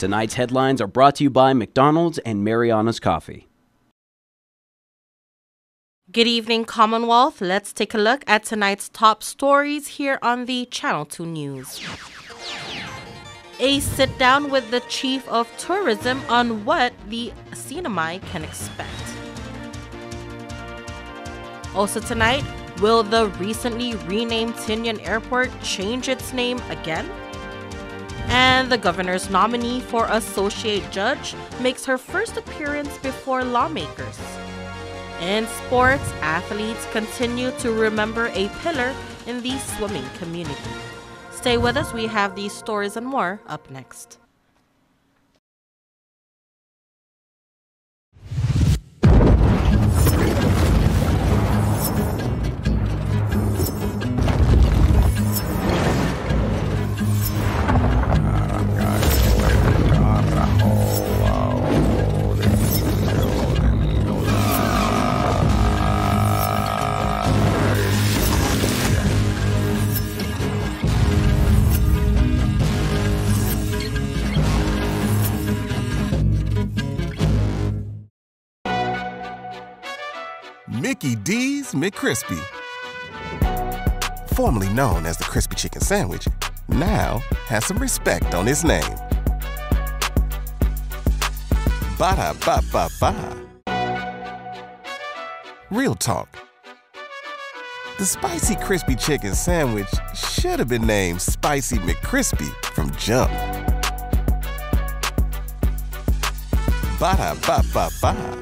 Tonight's headlines are brought to you by McDonald's and Mariana's Coffee. Good evening, Commonwealth. Let's take a look at tonight's top stories here on the Channel 2 News. A sit-down with the Chief of Tourism on what the CNMI can expect. Also tonight, will the recently renamed Tinian Airport change its name again? And the governor's nominee for associate judge makes her first appearance before lawmakers. In sports, athletes continue to remember a pillar in the swimming community. Stay with us, we have these stories and more up next. Mickey D's McCrispy, formerly known as the Crispy Chicken Sandwich, now has some respect on his name. Ba-da-ba-ba-ba. Real talk. The Spicy Crispy Chicken Sandwich should have been named Spicy McCrispy from jump. Ba-da-ba-ba-ba.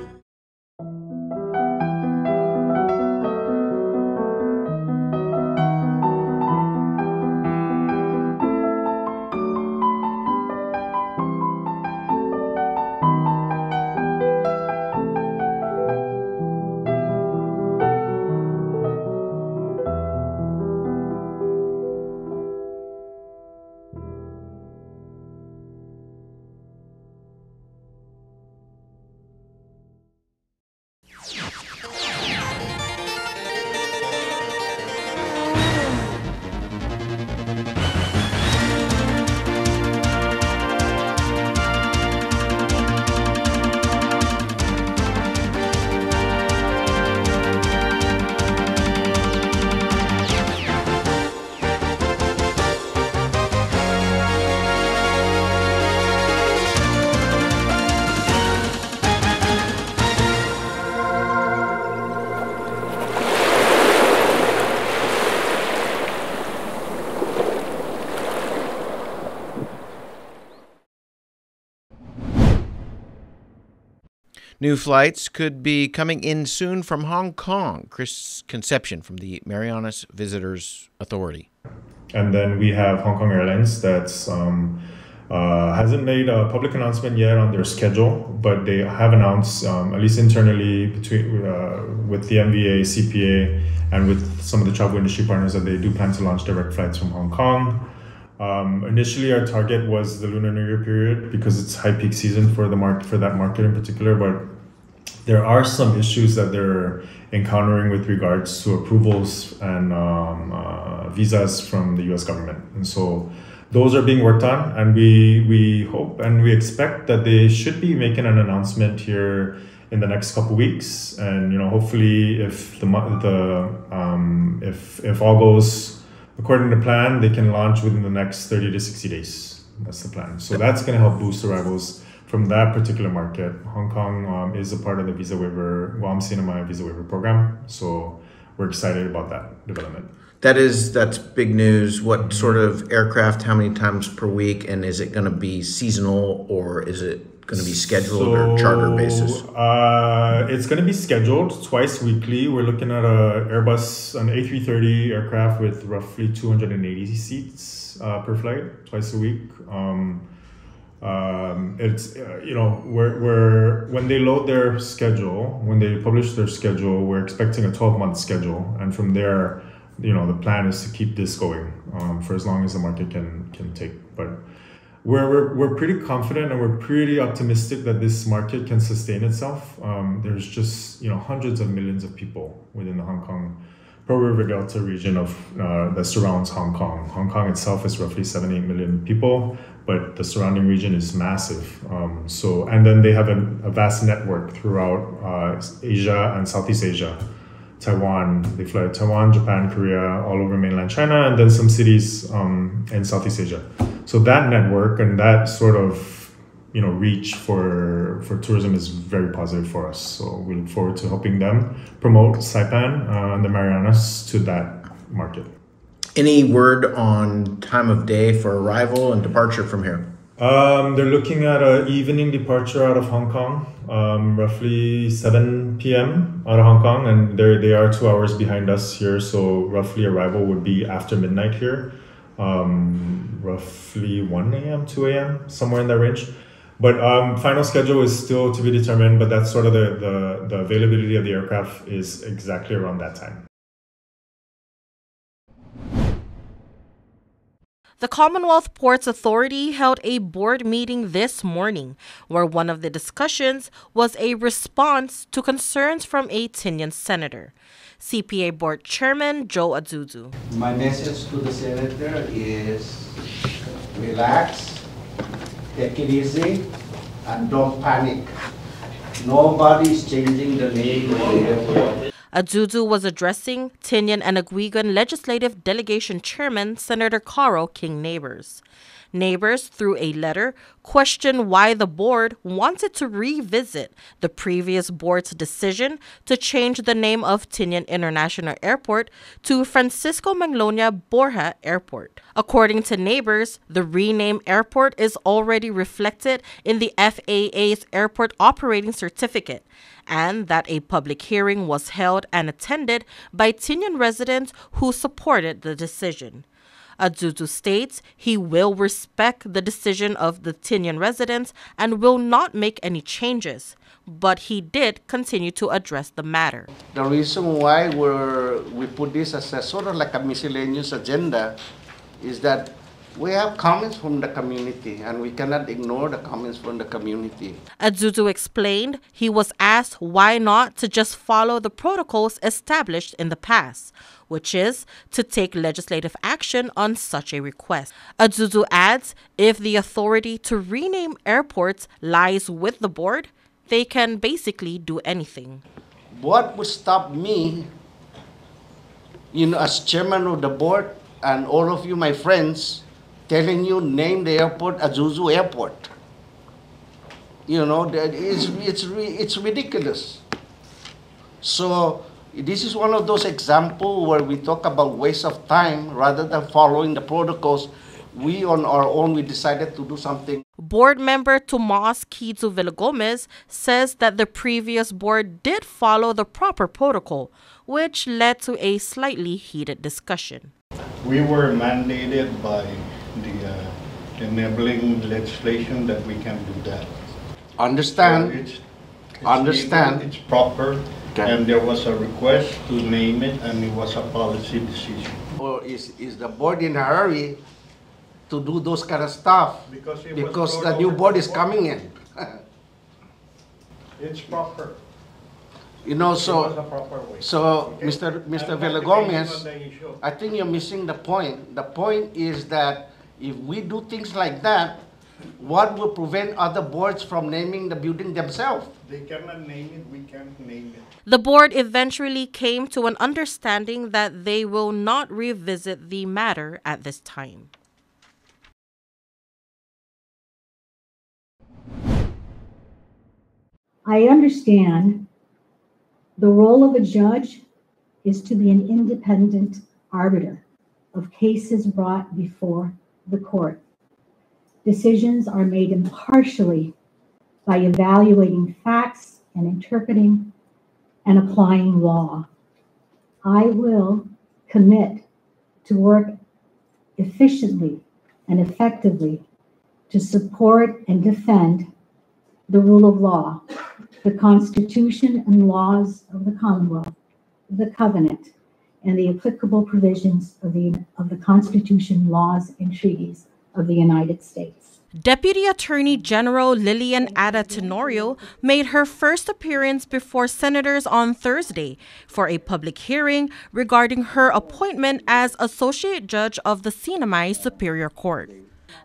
New flights could be coming in soon from Hong Kong. Chris Conception from the Marianas Visitors Authority. And then we have Hong Kong Airlines that's hasn't made a public announcement yet on their schedule, but they have announced, at least internally between with the MVA, CPA, and with some of the travel industry partners, that they do plan to launch direct flights from Hong Kong. Initially, our target was the Lunar New Year period because it's high peak season for the market, for that market in particular. But there are some issues that they're encountering with regards to approvals and visas from the U.S. government, and so those are being worked on. And we hope and we expect that they should be making an announcement here in the next couple weeks. And hopefully, if if all goes according to plan, they can launch within the next 30 to 60 days. That's the plan. So that's going to help boost arrivals from that particular market. Hong Kong is a part of the visa waiver, Guam CNMI visa waiver program. So we're excited about that development. That's big news. What sort of aircraft, how many times per week, and is it going to be seasonal or is it going to be scheduled or charter basis? It's going to be scheduled twice weekly. We're looking at an A330 aircraft with roughly 280 seats per flight, twice a week. It's when they load their schedule, when they publish their schedule, we're expecting a 12-month schedule, and from there, the plan is to keep this going for as long as the market can take. But we're pretty confident and we're pretty optimistic that this market can sustain itself. There's just hundreds of millions of people within the Hong Kong Pearl River Delta region of that surrounds Hong Kong. Hong Kong itself is roughly 7-8 million people, but the surrounding region is massive. And then they have a vast network throughout Asia and Southeast Asia. Taiwan, they fly to Taiwan, Japan, Korea, all over mainland China, and then some cities in Southeast Asia. So that network and that sort of reach for tourism is very positive for us. So we look forward to helping them promote Saipan and the Marianas to that market. Any word on time of day for arrival and departure from here? They're looking at an evening departure out of Hong Kong, roughly 7 p.m. out of Hong Kong, and they are 2 hours behind us here, so roughly arrival would be after midnight here, roughly 1 a.m., 2 a.m., somewhere in that range. But final schedule is still to be determined, but that's sort of the availability of the aircraft is exactly around that time. The Commonwealth Ports Authority held a board meeting this morning where one of the discussions was a response to concerns from a Tinian senator. CPA Board Chairman Joe Azuzu. My message to the senator is relax, take it easy, and don't panic. Nobody's changing the name of the airport. Azuzu was addressing Tinian and Aguiguan Legislative Delegation Chairman Senator Carl King Neighbors. Neighbors, through a letter, questioned why the board wanted to revisit the previous board's decision to change the name of Tinian International Airport to Francisco Magnolia Borja Airport. According to Neighbors, the renamed airport is already reflected in the FAA's Airport Operating Certificate, and that a public hearing was held and attended by Tinian residents who supported the decision. Azuzu states he will respect the decision of the Tinian residents and will not make any changes, but he did continue to address the matter. The reason why we put this as a sort of like a miscellaneous agenda is that we have comments from the community and we cannot ignore the comments from the community. Azuzu explained he was asked why not to just follow the protocols established in the past, which is to take legislative action on such a request. Azuzu adds if the authority to rename airports lies with the board, they can basically do anything. What would stop me, as chairman of the board and all of you, my friends, telling you name the airport Azuzu Airport? It's ridiculous. So this is one of those examples where we talk about waste of time rather than following the protocols. We on our own, we decided to do something. Board member Tomas Kizu Villagomez says that the previous board did follow the proper protocol, which led to a slightly heated discussion. We were mandated by the enabling legislation that we can do that. Understand? So it's legal, it's proper, okay. And there was a request to name it, and it was a policy decision. Or is the board in a hurry to do those kind of stuff? Because the new board is coming in. It's proper. So Mr. Villagomez, I think you're missing the point. The point is that if we do things like that, what will prevent other boards from naming the building themselves? They cannot name it, we can't name it. The board eventually came to an understanding that they will not revisit the matter at this time. I understand the role of a judge is to be an independent arbiter of cases brought before the court. Decisions are made impartially by evaluating facts and interpreting and applying law. I will commit to work efficiently and effectively to support and defend the rule of law, the Constitution and laws of the Commonwealth, the Covenant, and the applicable provisions of the Constitution, laws, and treaties of the United States. Deputy Attorney General Lilian Ada Tenorio made her first appearance before senators on Thursday for a public hearing regarding her appointment as Associate Judge of the Sinamay Superior Court.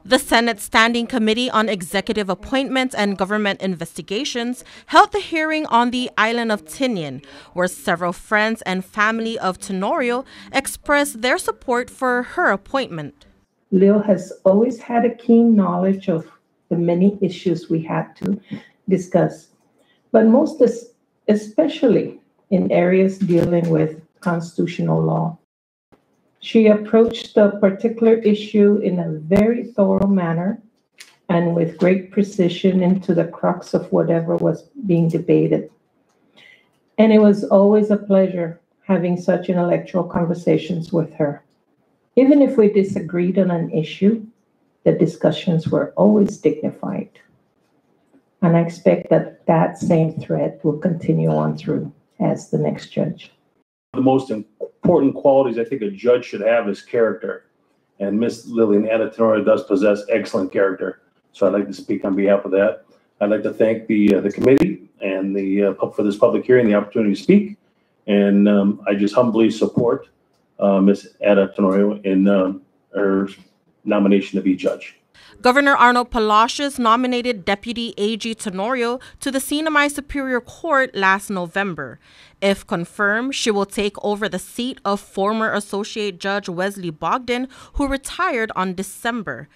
The Senate Standing Committee on Executive Appointments and Government Investigations held the hearing on the island of Tinian, where several friends and family of Tenorio expressed their support for her appointment. Lil has always had a keen knowledge of the many issues we had to discuss, but most especially in areas dealing with constitutional law. She approached the particular issue in a very thorough manner and with great precision into the crux of whatever was being debated. And it was always a pleasure having such intellectual conversations with her. Even if we disagreed on an issue, the discussions were always dignified. And I expect that that same thread will continue on through as the next judge. The most important qualities I think a judge should have is character. And Ms. Lilian Ada Tenorio does possess excellent character. So I'd like to speak on behalf of that. I'd like to thank the committee and for this public hearing, the opportunity to speak. And I just humbly support Ms. Ada Tenorio in her nomination to be judge. Governor Arnold Palacios nominated Deputy AG Tenorio to the Sinamay Superior Court last November. If confirmed, she will take over the seat of former Associate Judge Wesley Bogdan, who retired on December.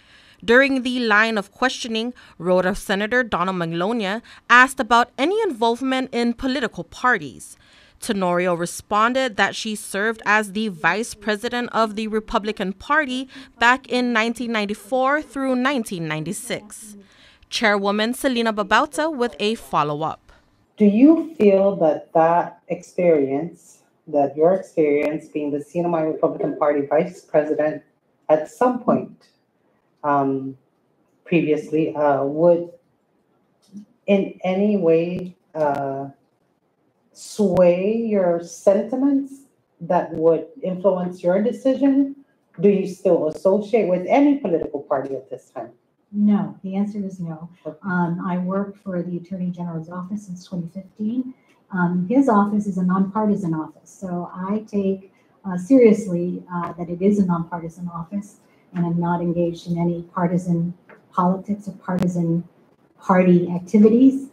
During the line of questioning, Rota Senator Donna Maglonia asked about any involvement in political parties. Tenorio responded that she served as the vice president of the Republican Party back in 1994 through 1996. Chairwoman Selena Babauta with a follow-up. Do you feel that experience, that your experience being the Sinamay Republican Party vice president at some point previously would in any way sway your sentiments that would influence your decision? Do you still associate with any political party at this time? No, the answer is no. I worked for the Attorney General's office since 2015. His office is a nonpartisan office, so I take seriously that it is a nonpartisan office, and I'm not engaged in any partisan politics or partisan party activities.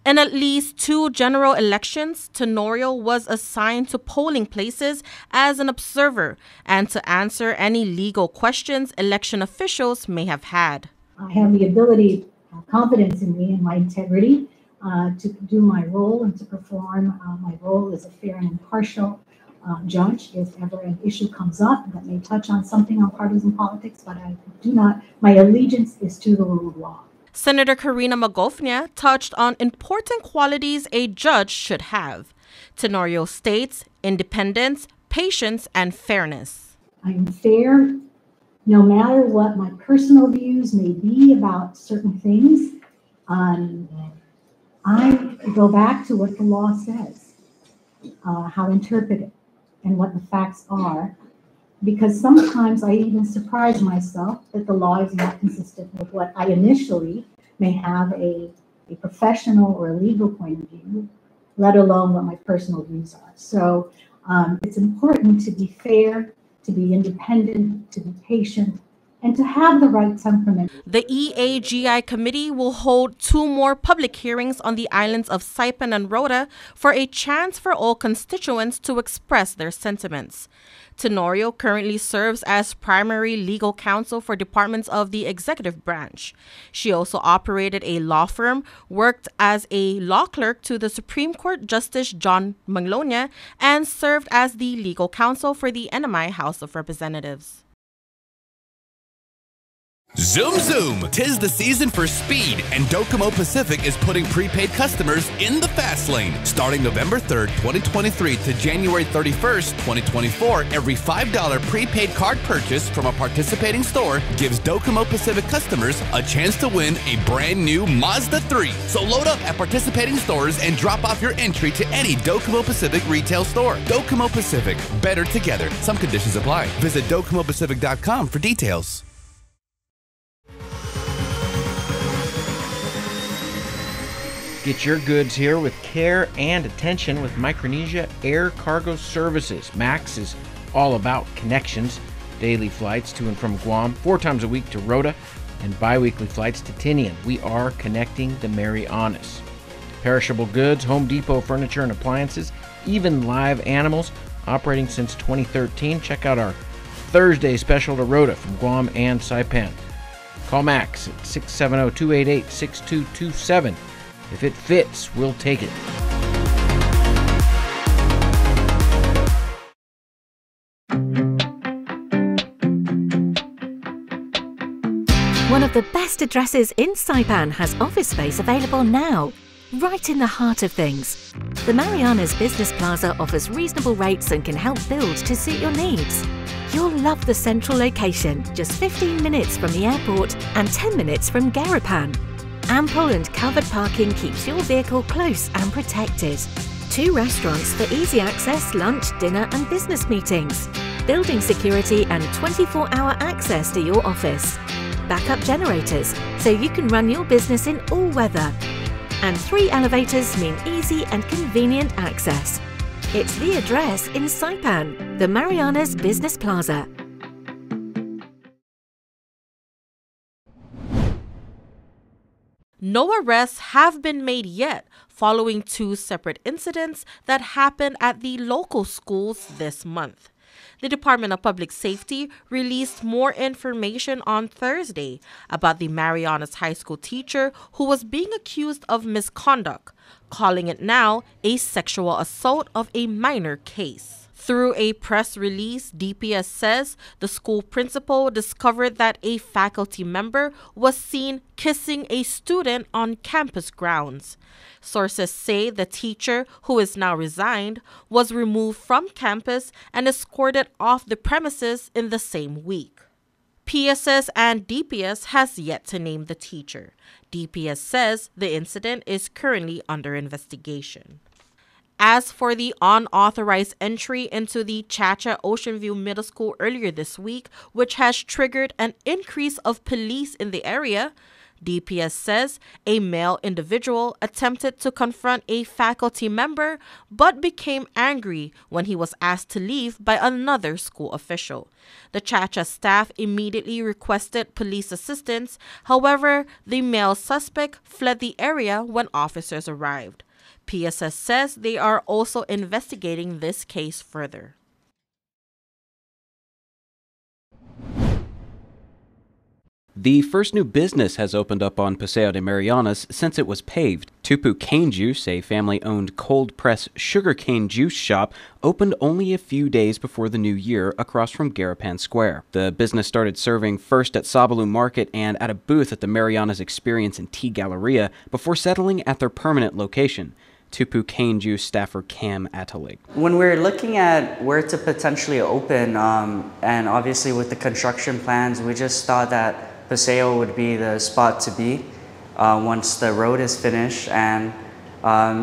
In at least 2 general elections, Tenorio was assigned to polling places as an observer and to answer any legal questions election officials may have had. I have the ability, confidence in me and my integrity to do my role and to perform my role as a fair and impartial judge. If ever an issue comes up that may touch on something on partisan politics, but I do not, my allegiance is to the rule of law. Senator Karina Magofnia touched on important qualities a judge should have. Tenorio states independence, patience, and fairness. I am fair no matter what my personal views may be about certain things. I go back to what the law says, how to interpret it, and what the facts are. Because sometimes I even surprise myself that the law is not consistent with what I initially may have a professional or a legal point of view, let alone what my personal views are. So it's important to be fair, to be independent, to be patient, and to have the right temperament. The EAGI committee will hold 2 more public hearings on the islands of Saipan and Rota for a chance for all constituents to express their sentiments. Tenorio currently serves as primary legal counsel for departments of the executive branch. She also operated a law firm, worked as a law clerk to the Supreme Court Justice John Maglonia, and served as the legal counsel for the NMI House of Representatives. Zoom zoom! 'Tis the season for speed, and Docomo Pacific is putting prepaid customers in the fast lane. Starting November 3rd, 2023 to January 31st, 2024, every $5 prepaid card purchase from a participating store gives Docomo Pacific customers a chance to win a brand new Mazda 3. So load up at participating stores and drop off your entry to any Docomo Pacific retail store. Docomo Pacific, better together. Some conditions apply. Visit DocomoPacific.com for details. Get your goods here with care and attention with Micronesia Air Cargo Services. MAX is all about connections. Daily flights to and from Guam, 4 times a week to Rota, and bi-weekly flights to Tinian. We are connecting the Marianas. Perishable goods, Home Depot furniture and appliances, even live animals, operating since 2013. Check out our Thursday special to Rota from Guam and Saipan. Call Max at 670-288-6227. If it fits, we'll take it. One of the best addresses in Saipan has office space available now, right in the heart of things. The Marianas Business Plaza offers reasonable rates and can help build to suit your needs. You'll love the central location, just 15 minutes from the airport and 10 minutes from Garapan. Ample and covered parking keeps your vehicle close and protected. 2 restaurants for easy access, lunch, dinner and business meetings. Building security and 24-hour access to your office. Backup generators, so you can run your business in all weather. And 3 elevators mean easy and convenient access. It's the address in Saipan, the Marianas Business Plaza. No arrests have been made yet following 2 separate incidents that happened at the local schools this month. The Department of Public Safety released more information on Thursday about the Marianas High School teacher who was being accused of misconduct, calling it now a sexual assault of a minor case. Through a press release, DPS says the school principal discovered that a faculty member was seen kissing a student on campus grounds. Sources say the teacher, who is now resigned, was removed from campus and escorted off the premises in the same week. PSS and DPS has yet to name the teacher. DPS says the incident is currently under investigation. As for the unauthorized entry into the Chacha Ocean View Middle School earlier this week, which has triggered an increase of police in the area, DPS says a male individual attempted to confront a faculty member but became angry when he was asked to leave by another school official. The Chacha staff immediately requested police assistance. However, the male suspect fled the area when officers arrived. PSS says they are also investigating this case further. The first new business has opened up on Paseo de Marianas since it was paved. Tupu Cane Juice, a family-owned cold-press sugarcane juice shop, opened only a few days before the new year across from Garapan Square. The business started serving first at Sabalu Market and at a booth at the Marianas Experience and Tea Galleria before settling at their permanent location. Tupu Cane Juice staffer Cam Atalig. When we're looking at where to potentially open, and obviously with the construction plans, we just thought that Paseo would be the spot to be once the road is finished. And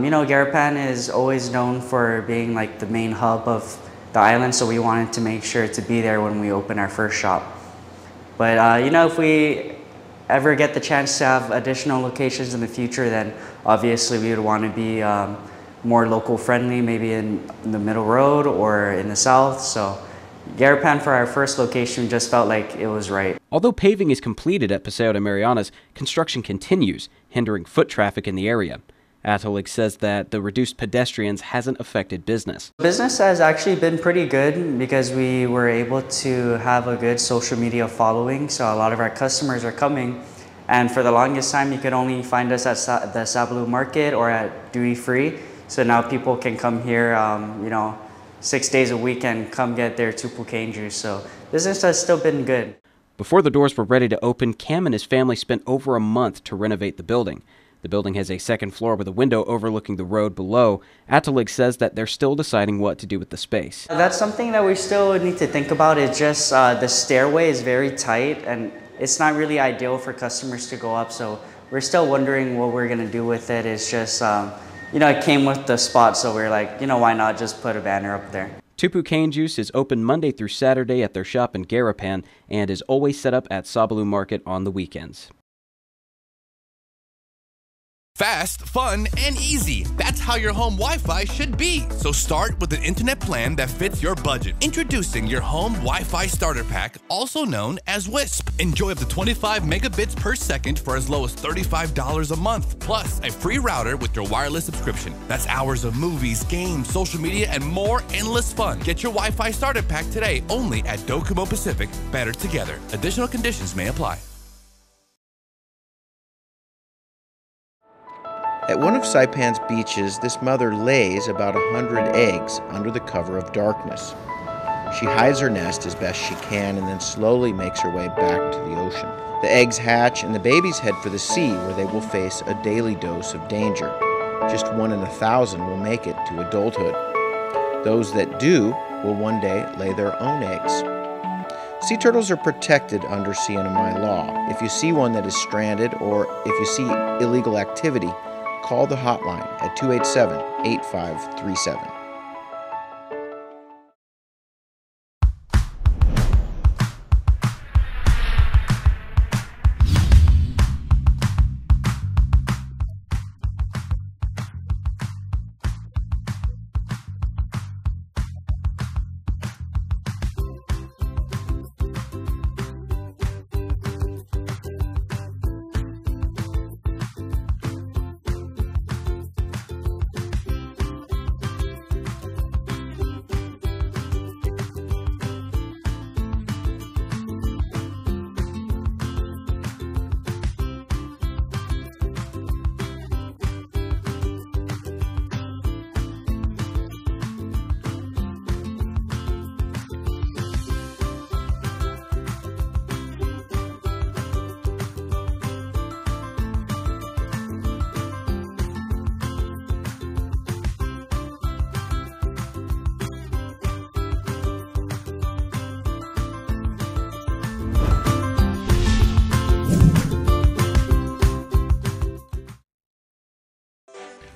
you know, Garapan is always known for being like the main hub of the island, so we wanted to make sure to be there when we open our first shop. But you know, if we ever get the chance to have additional locations in the future, then obviously we would want to be more local friendly, maybe in the middle road or in the south. So Garapan for our first location just felt like it was right. Although paving is completed at Paseo de Marianas, construction continues, hindering foot traffic in the area. Atalig says that the reduced pedestrians hasn't affected business. Business has actually been pretty good because we were able to have a good social media following, so a lot of our customers are coming. And for the longest time, you could only find us at the Sabalu Market or at Duty Free. So now people can come here, you know, 6 days a week and come get their Tupu Cane Juice. So business has still been good. Before the doors were ready to open, Cam and his family spent over a month to renovate the building. The building has a second floor with a window overlooking the road below. Atalig says that they're still deciding what to do with the space. That's something that we still need to think about. It's just the stairway is very tight and it's not really ideal for customers to go up. So we're still wondering what we're going to do with it. It's just, you know, it came with the spot. So we're like, you know, why not just put a banner up there? Tupu Cane Juice is open Monday through Saturday at their shop in Garapan and is always set up at Sabalu Market on the weekends. Fast, fun, and easy. That's how your home Wi-Fi should be. So start with an internet plan that fits your budget. Introducing your home Wi-Fi starter pack, also known as WISP. Enjoy up to 25 megabits per second for as low as $35 a month. Plus, a free router with your wireless subscription. That's hours of movies, games, social media, and more endless fun. Get your Wi-Fi starter pack today only at Docomo Pacific. Better together. Additional conditions may apply. At one of Saipan's beaches, this mother lays about 100 eggs under the cover of darkness. She hides her nest as best she can and then slowly makes her way back to the ocean. The eggs hatch and the babies head for the sea, where they will face a daily dose of danger. Just 1 in 1,000 will make it to adulthood. Those that do will one day lay their own eggs. Sea turtles are protected under CNMI law. If you see one that is stranded or if you see illegal activity, call the hotline at 287-8537.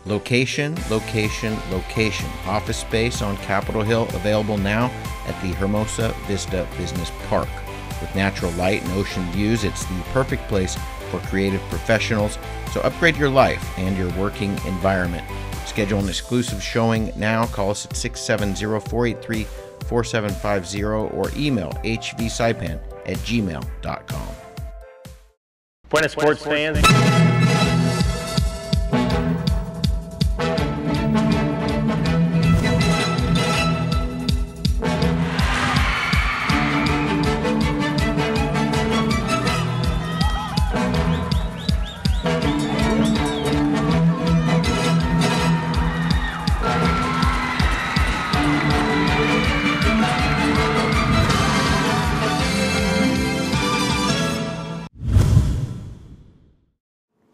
Location, location, location. Office space on Capitol Hill available now at the Hermosa Vista Business Park. With natural light and ocean views, it's the perfect place for creative professionals. So upgrade your life and your working environment. Schedule an exclusive showing now. Call us at 670-483-4750 or email hvsaipan@gmail.com. Buenas sports fans.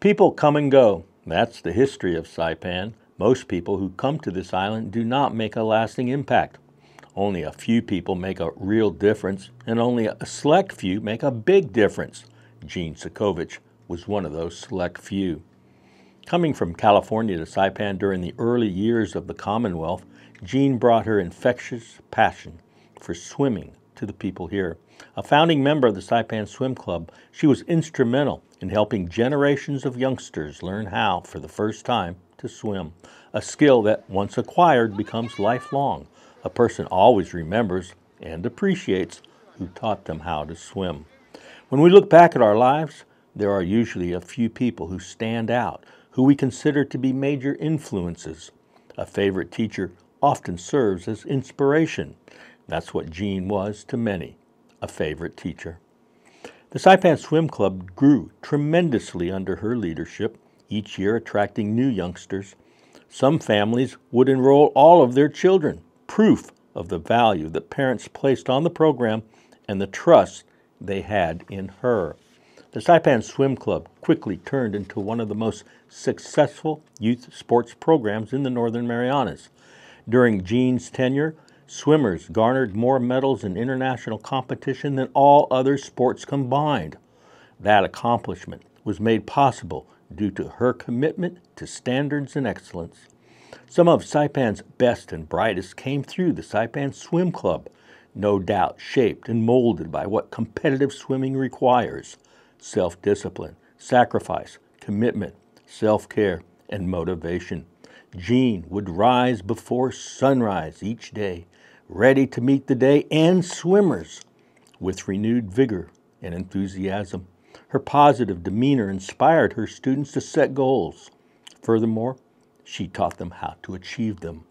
People come and go. That's the history of Saipan. Most people who come to this island do not make a lasting impact. Only a few people make a real difference, and only a select few make a big difference. Gene Sokovich was one of those select few. Coming from California to Saipan during the early years of the Commonwealth, Gene brought her infectious passion for swimming to the people here. A founding member of the Saipan Swim Club, she was instrumental in helping generations of youngsters learn how, for the first time, to swim. A skill that, once acquired, becomes lifelong. A person always remembers and appreciates who taught them how to swim. When we look back at our lives, there are usually a few people who stand out, who we consider to be major influences. A favorite teacher often serves as inspiration. That's what Gene was to many, a favorite teacher. The Saipan Swim Club grew tremendously under her leadership, each year attracting new youngsters. Some families would enroll all of their children, proof of the value that parents placed on the program and the trust they had in her. The Saipan Swim Club quickly turned into one of the most successful youth sports programs in the Northern Marianas. During Gene's tenure, swimmers garnered more medals in international competition than all other sports combined. That accomplishment was made possible due to her commitment to standards and excellence. Some of Saipan's best and brightest came through the Saipan Swim Club, no doubt shaped and molded by what competitive swimming requires: self-discipline, sacrifice, commitment, self-care, and motivation. Jean would rise before sunrise each day, ready to meet the day and swimmers with renewed vigor and enthusiasm. Her positive demeanor inspired her students to set goals. Furthermore, she taught them how to achieve them.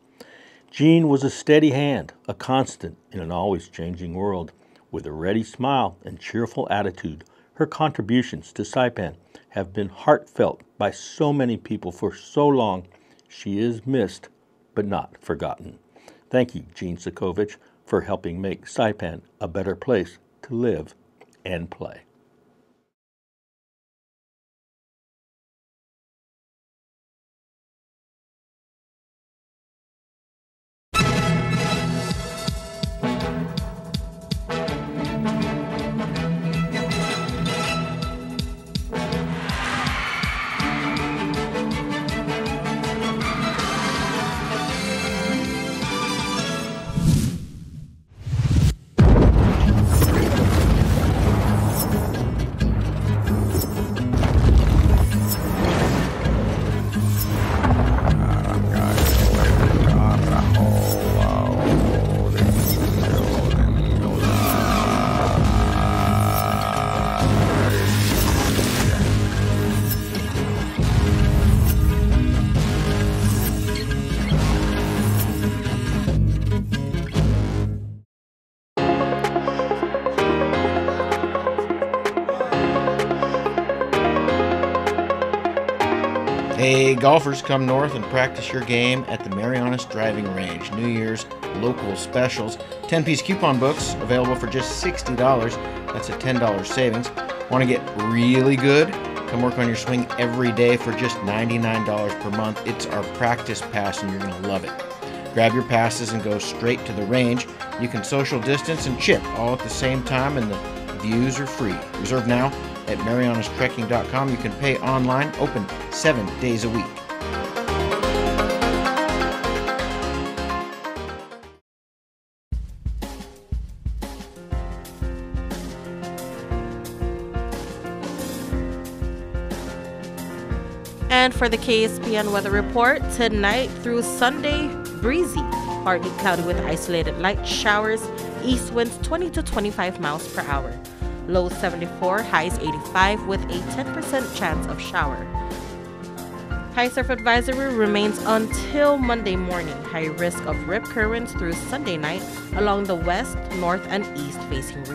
Jean was a steady hand, a constant in an always changing world. With a ready smile and cheerful attitude, her contributions to Saipan have been heartfelt by so many people for so long. She is missed, but not forgotten. Thank you, Jean Sokovich, for helping make Saipan a better place to live and play. Hey, golfers, come north and practice your game at the Marianas Driving Range. New Year's local specials. 10-piece coupon books available for just $60. That's a $10 savings. Want to get really good? Come work on your swing every day for just $99 per month. It's our practice pass and you're going to love it. Grab your passes and go straight to the range. You can social distance and chip all at the same time, and the views are free. Reserve now at marianastrekking.com. You can pay online, open 7 days a week. And for the KSPN weather report, tonight through Sunday, breezy, partly cloudy with isolated light showers, east winds 20 to 25 miles per hour. Low 74, highs 85 with a 10% chance of shower. High surf advisory remains until Monday morning. High risk of rip currents through Sunday night along the west, north, and east facing